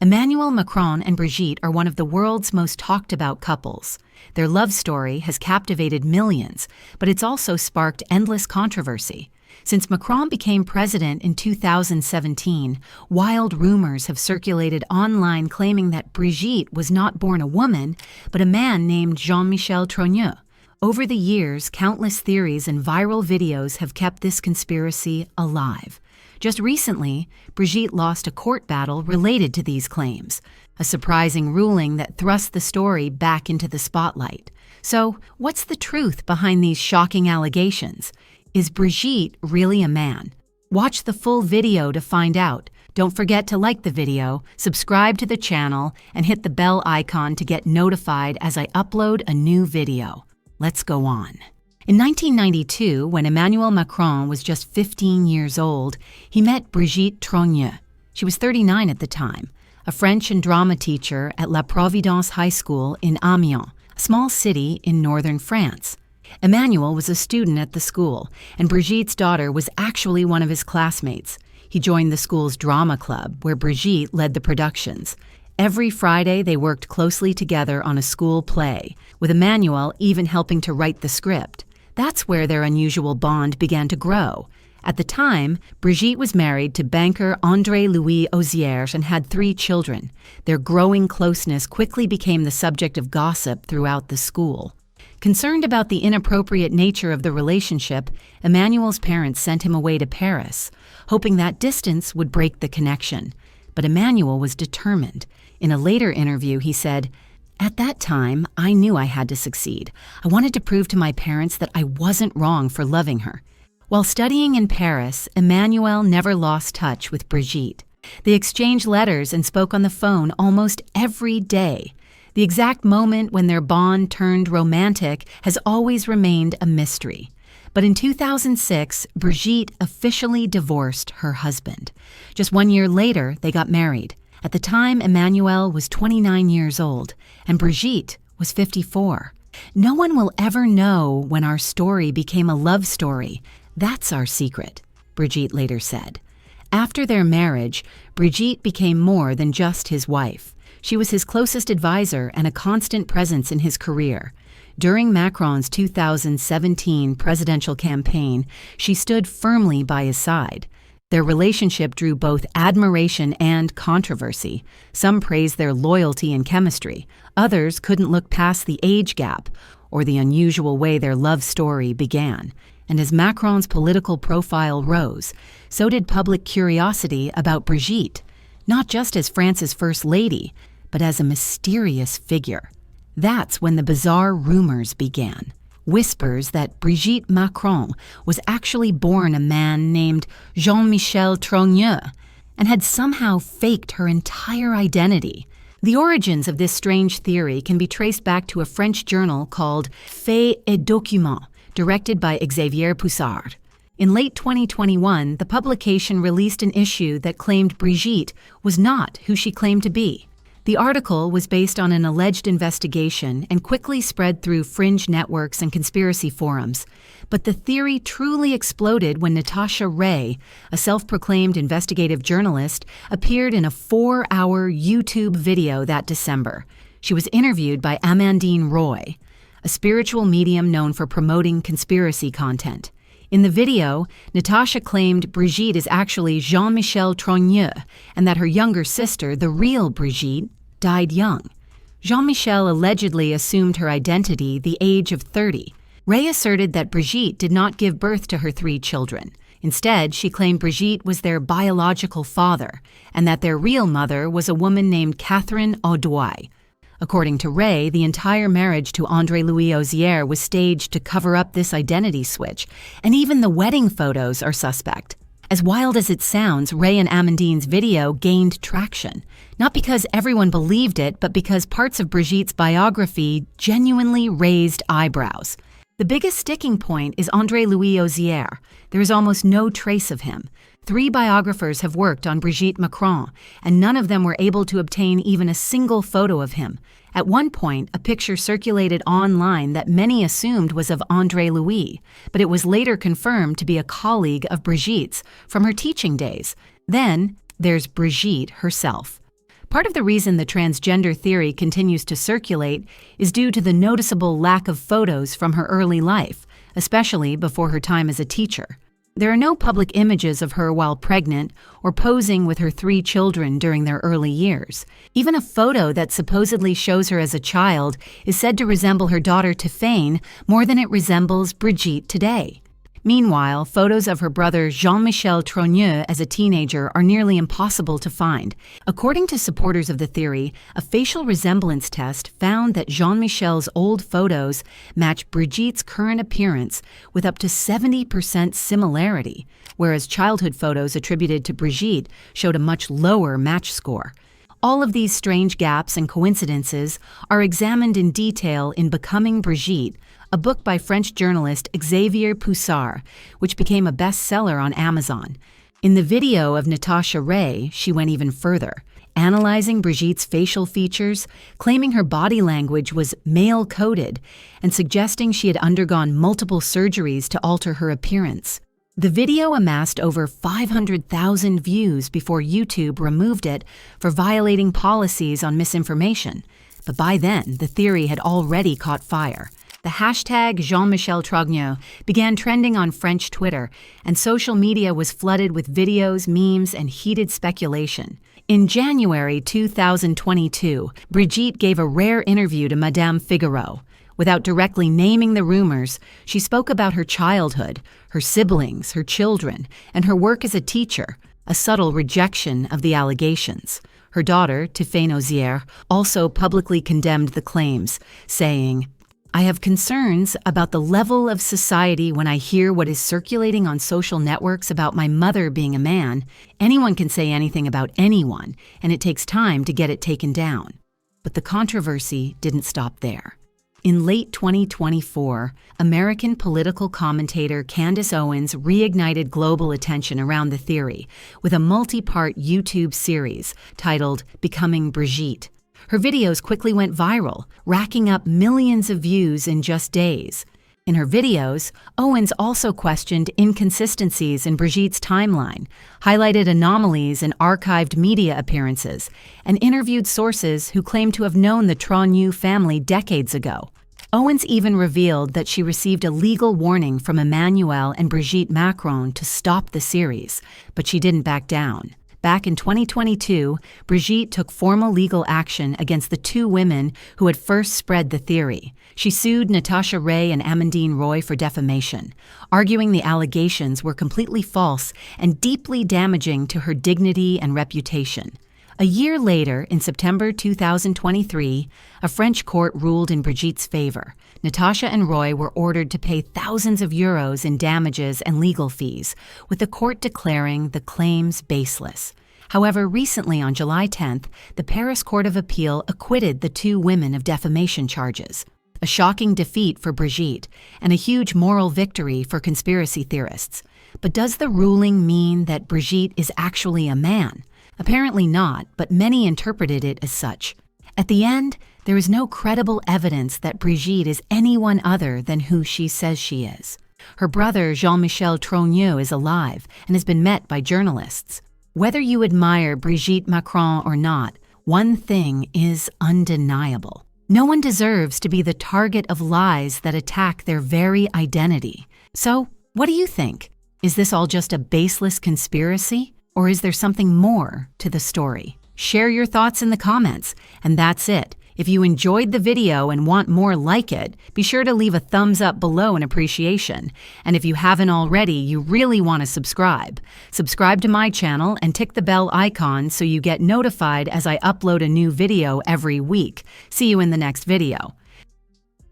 Emmanuel Macron and Brigitte are one of the world's most talked about couples. Their love story has captivated millions, but it's also sparked endless controversy. Since Macron became president in 2017, wild rumors have circulated online claiming that Brigitte was not born a woman, but a man named Jean-Michel Trogneux. Over the years, countless theories and viral videos have kept this conspiracy alive. Just recently, Brigitte lost a court battle related to these claims, a surprising ruling that thrust the story back into the spotlight. So, what's the truth behind these shocking allegations? Is Brigitte really a man? Watch the full video to find out. Don't forget to like the video, subscribe to the channel, and hit the bell icon to get notified as I upload a new video. Let's go on. In 1992, when Emmanuel Macron was just 15 years old, he met Brigitte Trogneux. She was 39 at the time, a French and drama teacher at La Providence High School in Amiens, a small city in northern France. Emmanuel was a student at the school, and Brigitte's daughter was actually one of his classmates. He joined the school's drama club, where Brigitte led the productions. Every Friday, they worked closely together on a school play, with Emmanuel even helping to write the script. That's where their unusual bond began to grow. At the time, Brigitte was married to banker André-Louis Ozierge and had 3 children. Their growing closeness quickly became the subject of gossip throughout the school. Concerned about the inappropriate nature of the relationship, Emmanuel's parents sent him away to Paris, hoping that distance would break the connection. But Emmanuel was determined. In a later interview, he said, "At that time, I knew I had to succeed. I wanted to prove to my parents that I wasn't wrong for loving her." While studying in Paris, Emmanuel never lost touch with Brigitte. They exchanged letters and spoke on the phone almost every day. The exact moment when their bond turned romantic has always remained a mystery. But in 2006, Brigitte officially divorced her husband. Just 1 year later, they got married. At the time, Emmanuel was 29 years old, and Brigitte was 54. No one will ever know when our story became a love story. That's our secret, Brigitte later said. After their marriage, Brigitte became more than just his wife. She was his closest advisor and a constant presence in his career. During Macron's 2017 presidential campaign, she stood firmly by his side. Their relationship drew both admiration and controversy. Some praised their loyalty and chemistry. Others couldn't look past the age gap or the unusual way their love story began. And as Macron's political profile rose, so did public curiosity about Brigitte, not just as France's first lady, but as a mysterious figure. That's when the bizarre rumors began. Whispers that Brigitte Macron was actually born a man named Jean-Michel Trogneux and had somehow faked her entire identity. The origins of this strange theory can be traced back to a French journal called Faits et Documents, directed by Xavier Poussard. In late 2021, the publication released an issue that claimed Brigitte was not who she claimed to be. The article was based on an alleged investigation and quickly spread through fringe networks and conspiracy forums. But the theory truly exploded when Natasha Ray, a self-proclaimed investigative journalist, appeared in a 4-hour YouTube video that December. She was interviewed by Amandine Roy, a spiritual medium known for promoting conspiracy content. In the video, Natasha claimed Brigitte is actually Jean-Michel Trogneux and that her younger sister, the real Brigitte, died young. Jean-Michel allegedly assumed her identity the age of 30. Ray asserted that Brigitte did not give birth to her 3 children. Instead, she claimed Brigitte was their biological father and that their real mother was a woman named Catherine Audoy. According to Ray, the entire marriage to André-Louis Ozierge was staged to cover up this identity switch, and even the wedding photos are suspect. As wild as it sounds, Ray and Amandine's video gained traction, not because everyone believed it, but because parts of Brigitte's biography genuinely raised eyebrows. The biggest sticking point is André-Louis Ozierge. There is almost no trace of him. 3 biographers have worked on Brigitte Macron, and none of them were able to obtain even a single photo of him. At one point, a picture circulated online that many assumed was of André-Louis, but it was later confirmed to be a colleague of Brigitte's from her teaching days. Then, there's Brigitte herself. Part of the reason the transgender theory continues to circulate is due to the noticeable lack of photos from her early life, especially before her time as a teacher. There are no public images of her while pregnant or posing with her 3 children during their early years. Even a photo that supposedly shows her as a child is said to resemble her daughter Tiffany more than it resembles Brigitte today. Meanwhile, photos of her brother Jean-Michel Trogneux as a teenager are nearly impossible to find. According to supporters of the theory, a facial resemblance test found that Jean-Michel's old photos match Brigitte's current appearance with up to 70% similarity, whereas childhood photos attributed to Brigitte showed a much lower match score. All of these strange gaps and coincidences are examined in detail in Becoming Brigitte, a book by French journalist Xavier Poussard, which became a bestseller on Amazon. In the video of Natasha Ray, she went even further, analyzing Brigitte's facial features, claiming her body language was male-coded, and suggesting she had undergone multiple surgeries to alter her appearance. The video amassed over 500,000 views before YouTube removed it for violating policies on misinformation. But by then, the theory had already caught fire. The hashtag Jean-Michel Trogneux began trending on French Twitter, and social media was flooded with videos, memes, and heated speculation. In January 2022, Brigitte gave a rare interview to Madame Figaro. Without directly naming the rumors, she spoke about her childhood, her siblings, her children, and her work as a teacher, a subtle rejection of the allegations. Her daughter, Tiffany, also publicly condemned the claims, saying, "I have concerns about the level of society when I hear what is circulating on social networks about my mother being a man. Anyone can say anything about anyone, and it takes time to get it taken down." But the controversy didn't stop there. In late 2024, American political commentator Candace Owens reignited global attention around the theory with a multi-part YouTube series titled Becoming Brigitte. Her videos quickly went viral, racking up millions of views in just days. In her videos, Owens also questioned inconsistencies in Brigitte's timeline, highlighted anomalies in archived media appearances, and interviewed sources who claimed to have known the Trogneux family decades ago. Owens even revealed that she received a legal warning from Emmanuel and Brigitte Macron to stop the series, but she didn't back down. Back in 2022, Brigitte took formal legal action against the 2 women who had first spread the theory. She sued Natasha Ray and Amandine Roy for defamation, arguing the allegations were completely false and deeply damaging to her dignity and reputation. A year later, in September 2023, a French court ruled in Brigitte's favor. Natasha and Roy were ordered to pay thousands of euros in damages and legal fees, with the court declaring the claims baseless. However, recently on July 10th, the Paris Court of Appeal acquitted the 2 women of defamation charges. A shocking defeat for Brigitte and a huge moral victory for conspiracy theorists. But does the ruling mean that Brigitte is actually a man? Apparently not, but many interpreted it as such. At the end, there is no credible evidence that Brigitte is anyone other than who she says she is. Her brother, Jean-Michel Trogneux, is alive and has been met by journalists. Whether you admire Brigitte Macron or not, one thing is undeniable. No one deserves to be the target of lies that attack their very identity. So, what do you think? Is this all just a baseless conspiracy? Or is there something more to the story? Share your thoughts in the comments, and that's it. If you enjoyed the video and want more like it, be sure to leave a thumbs up below in appreciation. And if you haven't already, you really want to subscribe. Subscribe to my channel and tick the bell icon so you get notified as I upload a new video every week. See you in the next video.